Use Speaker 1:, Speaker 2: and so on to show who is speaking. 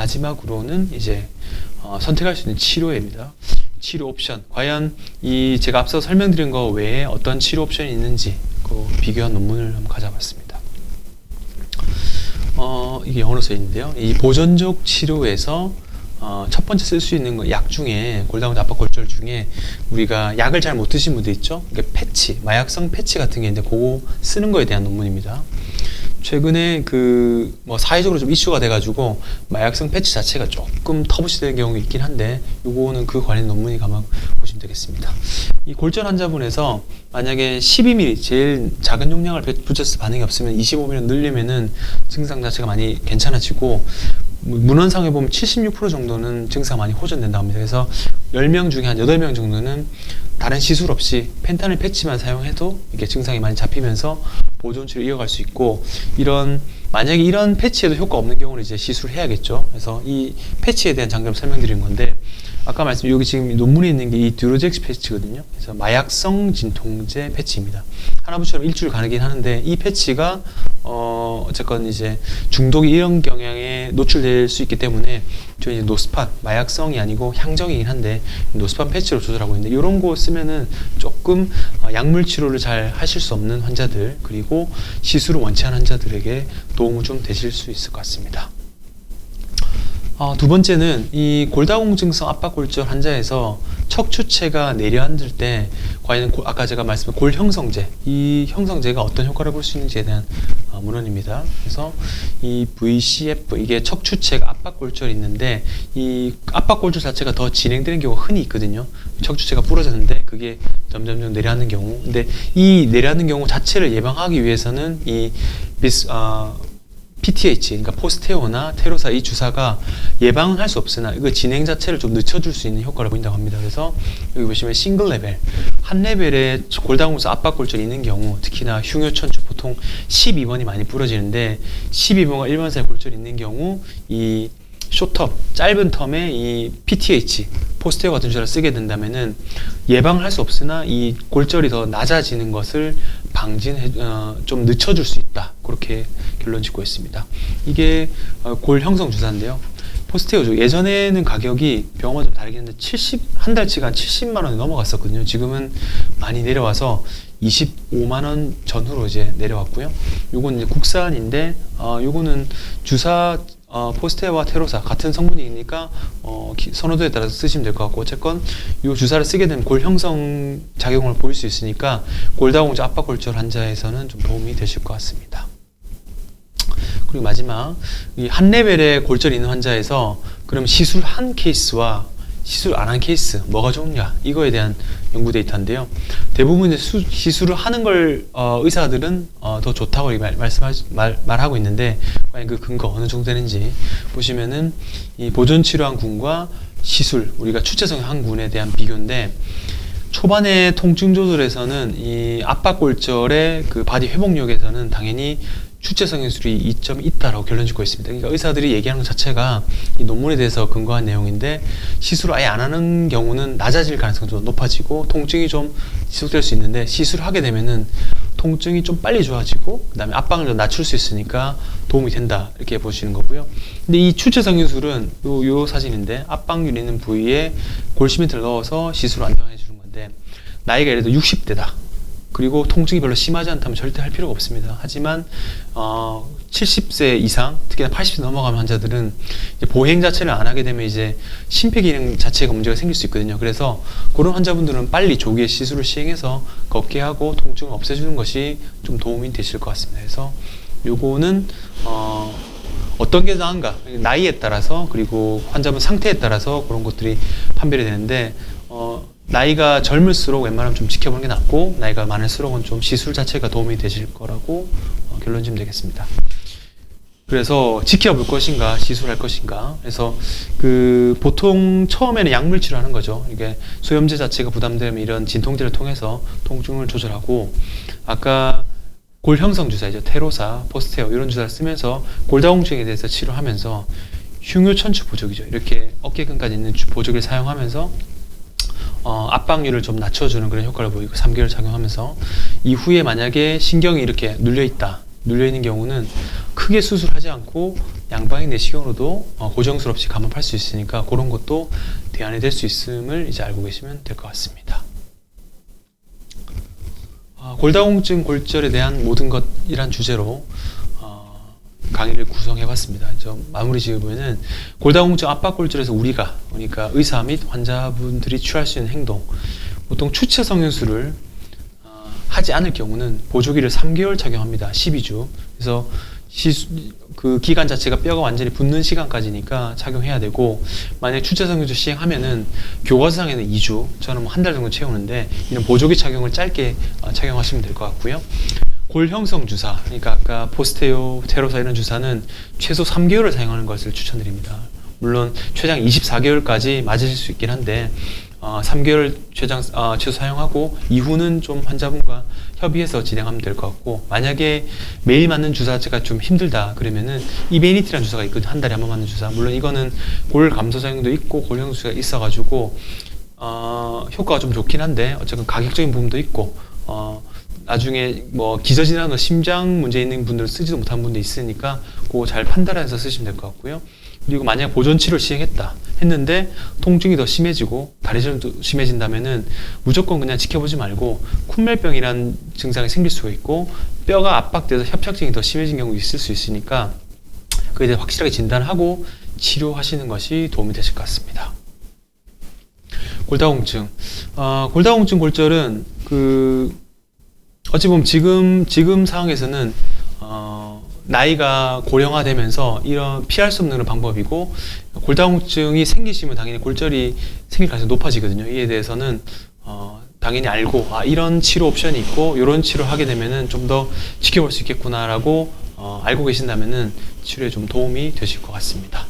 Speaker 1: 마지막으로는 이제 선택할 수 있는 치료입니다. 치료 옵션. 과연 이 제가 앞서 설명드린 거 외에 어떤 치료 옵션이 있는지 그 비교한 논문을 한번 가져봤습니다. 이게 영어로 써 있는데요. 이 보존적 치료에서 첫 번째 쓸 수 있는 약 중에 골다공증 압박골절 중에 우리가 약을 잘 못 드신 분들 있죠? 이게 패치, 마약성 패치 같은 게 있는데 그거 쓰는 거에 대한 논문입니다. 최근에 사회적으로 좀 이슈가 돼가지고 마약성 패치 자체가 조금 터부시 되는 경우가 있긴 한데 요거는 그 관련 논문이 가만 보시면 되겠습니다. 이 골절 환자분에서 만약에 12mm 제일 작은 용량을 붙였을 때 반응이 없으면 25mm 늘리면은 증상 자체가 많이 괜찮아지고 문헌상에 보면 76% 정도는 증상 많이 호전된다고 합니다. 그래서 10명 중에 한 8명 정도는 다른 시술 없이 펜타닐 패치만 사용해도 이게 증상이 많이 잡히면서 보존 치료 이어갈 수 있고, 만약에 이런 패치에도 효과 없는 경우는 이제 시술을 해야겠죠. 그래서 이 패치에 대한 장점을 설명드린 건데, 아까 여기 지금 논문에 있는 게 이 듀로젝스 패치거든요. 그래서 마약성 진통제 패치입니다. 하나부처럼 일주일 가능긴 하는데, 이 패치가 어쨌건 이제 중독이 이런 경향에 노출될 수 있기 때문에 저희 이제 노스판, 마약성이 아니고 향정이긴 한데 노스판 패치로 조절하고 있는데, 이런 거 쓰면은 조금 약물 치료를 잘 하실 수 없는 환자들, 그리고 시술을 원치 않은 환자들에게 도움을 좀 되실 수 있을 것 같습니다. 두 번째는 이 골다공증성 압박골절 환자에서 척추체가 내려앉을 때 과연 아까 제가 말씀드린 골 형성제, 이 형성제가 어떤 효과를 볼 수 있는지에 대한 문헌입니다. 그래서 이 VCF, 이게 척추체가 압박골절이 있는데 이 압박골절 자체가 더 진행되는 경우가 흔히 있거든요. 척추체가 부러졌는데 그게 점점점 내려앉는 경우. 근데 이 내려앉는 경우 자체를 예방하기 위해서는 이 PTH, 그러니까 포스테오나 테로사 이 주사가 예방은 할 수 없으나 이거 진행 자체를 좀 늦춰줄 수 있는 효과를 보인다고 합니다. 그래서 여기 보시면 싱글 레벨, 한 레벨에 골다공증 압박골절이 있는 경우, 특히나 흉요천추 보통 12번이 많이 부러지는데 12번과 1번 사이 골절이 있는 경우 이 숏텀, 짧은 텀에 이 PTH, 포스테오 같은 주사를 쓰게 된다면은 예방을 할 수 없으나 이 골절이 더 낮아지는 것을 좀 늦춰줄 수 있다. 그렇게 결론 짓고 있습니다. 이게 골 형성 주사인데요. 포스테오죠. 예전에는 가격이 병원마다 좀 다르긴 한데 한 달치가 70만 원이 넘어갔었거든요. 지금은 많이 내려와서 25만 원 전후로 이제 내려왔고요. 요건 이제 국산인데, 요거는 주사 포스테오와 테로사 같은 성분이니까 선호도에 따라서 쓰시면 될 것 같고, 어쨌건 이 주사를 쓰게 되면 골 형성 작용을 보일 수 있으니까 골다공증 압박골절 환자에서는 좀 도움이 되실 것 같습니다. 그리고 마지막, 이 한 레벨의 골절이 있는 환자에서 그럼 시술한 케이스와 시술 안 한 케이스 뭐가 좋냐, 이거에 대한 연구 데이터인데요. 대부분 시술을 하는 걸 의사들은 더 좋다고 말하고 있는데, 과연 그 근거 어느 정도 되는지 보시면은 이 보존 치료한 군과 시술, 우리가 추체성 한 군에 대한 비교인데, 초반에 통증 조절에서는 이 압박골절의 그 바디 회복력에서는 당연히 추체성 기술이 2점이 있다라고 결론 짓고 있습니다. 그러니까 의사들이 얘기하는 것 자체가 이 논문에 대해서 근거한 내용인데, 시술을 아예 안 하는 경우는 낮아질 가능성이 좀 높아지고 통증이 좀 지속될 수 있는데, 시술을 하게 되면은 통증이 좀 빨리 좋아지고 그 다음에 압박을 좀 낮출 수 있으니까 도움이 된다, 이렇게 보시는 거고요. 근데 이 추체성 기술은 요 사진인데, 압박률 있는 부위에 골시멘트를 넣어서 시술을 안정해 주는 건데, 나이가 예를 들어 60대다. 그리고 통증이 별로 심하지 않다면 절대 할 필요가 없습니다. 하지만 70세 이상, 특히나 80세 넘어가는 환자들은 이제 보행 자체를 안 하게 되면 이제 심폐기능 자체가 문제가 생길 수 있거든요. 그래서 그런 환자분들은 빨리 조기에 시술을 시행해서 걷게 하고 통증을 없애주는 것이 좀 도움이 되실 것 같습니다. 그래서 요거는 어떤 게 나은가, 나이에 따라서 그리고 환자분 상태에 따라서 그런 것들이 판별이 되는데, 나이가 젊을수록 웬만하면 좀 지켜보는 게 낫고, 나이가 많을수록은 좀 시술 자체가 도움이 되실 거라고 결론 지으면 되겠습니다. 그래서 지켜볼 것인가, 시술할 것인가. 그래서 보통 처음에는 약물 치료하는 거죠. 이게 소염제 자체가 부담되면 이런 진통제를 통해서 통증을 조절하고, 아까 골 형성 주사이죠. 테로사, 포스테오 이런 주사를 쓰면서 골다공증에 대해서 치료하면서 흉요천추 보조기죠. 이렇게 어깨근까지 있는 보조기를 사용하면서 압박률을 좀 낮춰주는 그런 효과를 보이고 3개월 작용하면서, 이후에 만약에 신경이 이렇게 눌려있는 경우는 크게 수술하지 않고 양방향 내시경으로도 고정술 없이 감압할 수 있으니까 그런 것도 대안이 될 수 있음을 이제 알고 계시면 될 것 같습니다. 골다공증 골절에 대한 모든 것이란 주제로 강의를 구성해봤습니다. 마무리 지으면은 골다공증 압박골절에서 우리가 그러니까 의사 및 환자분들이 취할 수 있는 행동, 보통 추체 성형술을 하지 않을 경우는 보조기를 3개월 착용합니다. 12주. 그래서 그 기간 자체가 뼈가 완전히 붙는 시간까지니까 착용해야 되고, 만약에 추체 성형술 시행하면은 교과서상에는 2주, 저는 한 달 정도 채우는데 이런 보조기 착용을 짧게 착용하시면 될 것 같고요. 골형성 주사, 그러니까 아까 포스테오, 테로사 이런 주사는 최소 3개월을 사용하는 것을 추천드립니다. 물론 최장 24개월까지 맞으실 수 있긴 한데 3개월 최소 사용하고 이후는 좀 환자분과 협의해서 진행하면 될 것 같고, 만약에 매일 맞는 주사가 좀 힘들다 그러면은 이베니티라는 주사가 있거든요. 한 달에 한 번 맞는 주사. 물론 이거는 골 감소 작용도 있고 골형 주사가 있어가지고 효과가 좀 좋긴 한데 어쨌든 가격적인 부분도 있고 나중에 뭐 기저질환이나 심장 문제 있는 분들은 쓰지도 못한 분도 있으니까 그거 잘 판단해서 쓰시면 될 것 같고요. 그리고 만약 보존 치료를 시행했다 했는데 통증이 더 심해지고 다리 저림도 심해진다면은 무조건 그냥 지켜보지 말고 쿤멜병이라는 증상이 생길 수가 있고 뼈가 압박돼서 협착증이 더 심해진 경우도 있을 수 있으니까 그에 대해 확실하게 진단하고 치료하시는 것이 도움이 되실 것 같습니다. 골다공증, 골다공증 골절은 어찌 보면 지금 상황에서는 나이가 고령화되면서 이런 피할 수 없는 방법이고, 골다공증이 생기시면 당연히 골절이 생길 가능성이 높아지거든요. 이에 대해서는 당연히 알고 이런 치료 옵션이 있고 이런 치료를 하게 되면은 좀 더 지켜볼 수 있겠구나라고 알고 계신다면은 치료에 좀 도움이 되실 것 같습니다.